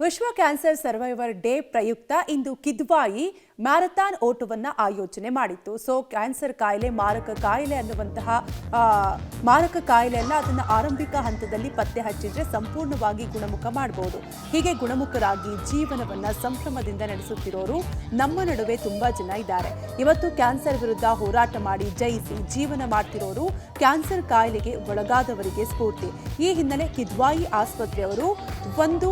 ವಿಶ್ವ cancer survivor day ಪ್ರಯುಕ್ತ ಇಂದು Kidwai marathon ಓಟವನ್ನು ಆಯೋಜನೆ ಮಾಡಿತ್ತು. ಕ್ಯಾನ್ಸರ್ ಕಾಯಿಲೆ ಮಾರಕ ಕಾಯಿಲೆ ಅನ್ನುವಂತಹ ಮಾರಕ ಕಾಯಿಲೆಯನ್ನ ಅದನ್ನು ಆರಂಭಿಕ ಹಂತದಲ್ಲಿ ಪತ್ತೆ ಹಚ್ಚಿದ್ರೆ ಸಂಪೂರ್ಣವಾಗಿ ಗುಣಮುಖ ಮಾಡಬಹುದು. ಹೀಗೆ ಗುಣಮುಖರಾಗಿ ಜೀವನವನ್ನ ಸಂಭ್ರಮದಿಂದ ನಡೆಸುತ್ತಿರೋರು ನಮ್ಮ ನಡುವೆ ತುಂಬಾ ಜನ ಇದ್ದಾರೆ. ಇವತ್ತು ಕ್ಯಾನ್ಸರ್ ವಿರುದ್ಧ ಹೋರಾಟ ಮಾಡಿ ಜಯಿಸಿ ಜೀವನ ಮಾಡ್ತಿರೋರು ಕ್ಯಾನ್ಸರ್ ಕಾಯಿಲೆಗೆ ಒಳಗಾದವರಿಗೆ ಸ್ಫೂರ್ತಿ. ಈ ಹಿನ್ನೆಲೆ ಕಿದ್ವಾಯಿ ಆಸ್ಪತ್ರೆಯವರು ಒಂದು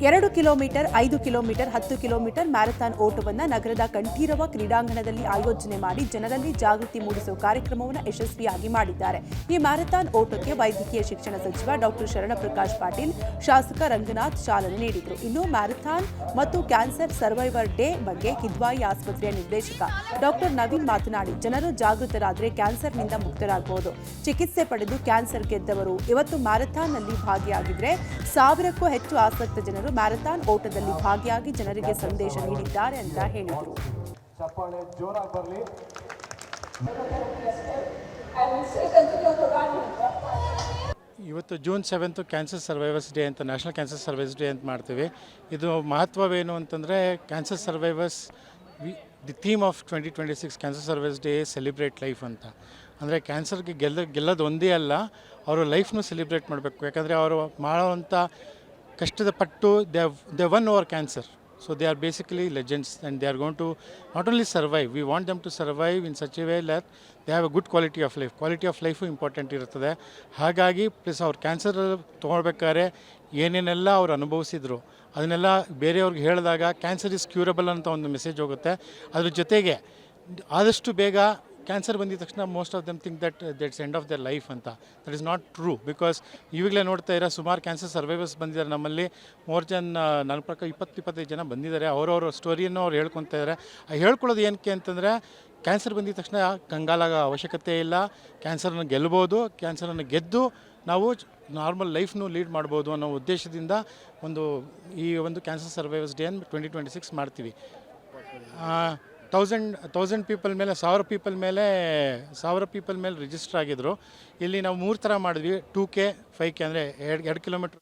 2 ಕಿಲೋಮೀಟರ್, 5 ಕಿಲೋಮೀಟರ್, 10 ಕಿಲೋಮೀಟರ್ ಮ್ಯಾರಥಾನ್ ಓಟವನ್ನು ನಗರದ ಕಂಠೀರವ ಕ್ರೀಡಾಂಗಣದಲ್ಲಿ ಆಯೋಜನೆ ಮಾಡಿ ಜನರಲ್ಲಿ ಜಾಗೃತಿ ಮೂಡಿಸುವ ಕಾರ್ಯಕ್ರಮವನ್ನು ಯಶಸ್ವಿಯಾಗಿ ಮಾಡಿದ್ದಾರೆ. ಈ ಮ್ಯಾರಥಾನ್ ಓಟಕ್ಕೆ ವೈದ್ಯಕೀಯ ಶಿಕ್ಷಣ ಸಚಿವ ಡಾಕ್ಟರ್ ಶರಣಪ್ರಕಾಶ್ ಪಾಟೀಲ್, ಶಾಸಕ ರಂಗನಾಥ್ ಚಾಲನೆ ನೀಡಿದರು. ಇನ್ನು ಮ್ಯಾರಥಾನ್ ಮತ್ತು ಕ್ಯಾನ್ಸರ್ ಸರ್ವೈವರ್ ಡೇ ಬಗ್ಗೆ ಕಿದ್ವಾಯಿ ಆಸ್ಪತ್ರೆಯ ನಿರ್ದೇಶಕ ಡಾಕ್ಟರ್ ನವೀನ್ ಮಾತನಾಡಿ, ಜನರು ಜಾಗೃತರಾದರೆ ಕ್ಯಾನ್ಸರ್ನಿಂದ ಮುಕ್ತರಾಗಬಹುದು. ಚಿಕಿತ್ಸೆ ಪಡೆದು ಕ್ಯಾನ್ಸರ್ ಗೆದ್ದವರು ಇವತ್ತು ಮ್ಯಾರಥಾನ್ನಲ್ಲಿ ಭಾಗಿಯಾಗಿದ್ರೆ 1000ಕ್ಕೂ ಹೆಚ್ಚು ಆಸಕ್ತ ಜನರು ಮ್ಯಾರಥಾನ್ ಓಟದಲ್ಲಿ ಭಾಗಿಯಾಗಿ ಜನರಿಗೆ ಸಂದೇಶ ನೀಡಿದ್ದಾರೆ ಅಂತ ಹೇಳಿದರು. ಇವತ್ತು ಜೂನ್ 7 ಕ್ಯಾನ್ಸರ್ ಸರ್ವೈವರ್ಸ್ ಡೇ ಅಂತ, ನ್ಯಾಷನಲ್ ಕ್ಯಾನ್ಸರ್ ಸರ್ವೈವರ್ಸ್ ಡೇ ಅಂತ ಮಾಡ್ತೀವಿ. ಇದು ಮಹತ್ವವೇನು ಅಂತಂದರೆ, cancer survivors the theme of 2026 cancer survivors day celebrate life ಅಂತ. ಅಂದರೆ ಕ್ಯಾನ್ಸರ್ಗೆ ಗೆಲ್ಲೋದು ಒಂದೇ ಅಲ್ಲ, ಅವರು ಲೈಫ್ನು ಸೆಲಿಬ್ರೇಟ್ ಮಾಡಬೇಕು. ಯಾಕಂದರೆ ಅವರು ಮಾಡೋವಂಥ ಕಷ್ಟದ ಪಟ್ಟು they one over cancer. So they are basically legends, and they are going to not only survive, we want them to survive in such a way that they have a good quality of life. Quality of life important ಇರ್ತದೆ. ಹಾಗಾಗಿ plus ಅವ್ರು cancer ತೊಗೊಳ್ಬೇಕಾದ್ರೆ ಏನೇನೆಲ್ಲ ಅವ್ರು ಅನುಭವಿಸಿದ್ರು ಅದನ್ನೆಲ್ಲ ಬೇರೆಯವ್ರಿಗೆ ಹೇಳಿದಾಗ cancer is curable ಅಂತ ಒಂದು ಮೆಸೇಜ್ ಹೋಗುತ್ತೆ. ಅದ್ರ ಜೊತೆಗೆ ಆದಷ್ಟು ಬೇಗ ಕ್ಯಾನ್ಸರ್ ಬಂದಿದ ತಕ್ಷಣ most of them think that's end of their life ಅಂತ. That is not true. Because ಇವಾಗಲೇ ನೋಡ್ತಾ ಇರೋ ಸುಮಾರು ಕ್ಯಾನ್ಸರ್ ಸರ್ವೈವರ್ಸ್ ಬಂದಿದ್ದಾರೆ ನಮ್ಮಲ್ಲಿ. ಮೋರ್ ಜನ್ ನನ್ನ ಪ್ರಕಾರ 20-25 ಜನ ಬಂದಿದ್ದಾರೆ. ಅವರವ್ರ ಸ್ಟೋರಿಯನ್ನು ಅವ್ರು ಹೇಳ್ಕೊತಾ ಇದ್ದಾರೆ. ಹೇಳ್ಕೊಳ್ಳೋದು ಏನಕ್ಕೆ ಅಂತಂದರೆ, ಕ್ಯಾನ್ಸರ್ ಬಂದಿದ ತಕ್ಷಣ ಕಂಗಾಲಾಗೋ ಅವಶ್ಯಕತೆ ಇಲ್ಲ. ಕ್ಯಾನ್ಸರನ್ನು ಗೆಲ್ಬೋದು. ಕ್ಯಾನ್ಸರನ್ನು ಗೆದ್ದು ನಾವು ನಾರ್ಮಲ್ ಲೈಫ್ನು ಲೀಡ್ ಮಾಡ್ಬೋದು ಅನ್ನೋ ಉದ್ದೇಶದಿಂದ ಈ ಒಂದು ಕ್ಯಾನ್ಸರ್ ಸರ್ವೈವರ್ಸ್ ಡೇ 2026 ಮಾಡ್ತೀವಿ. 1000 ಪೀಪಲ್ ಮೇಲೆ 1000 ಪೀಪಲ್ ಮೇಲೆ ರಿಜಿಸ್ಟರ್ ಆಗಿದ್ರು. ಇಲ್ಲಿ ನಾವು 3 ಥರ ಮಾಡಿದ್ವಿ, 2K 5K ಅಂದರೆ 2 ಕಿಲೋಮೀಟ್ರ್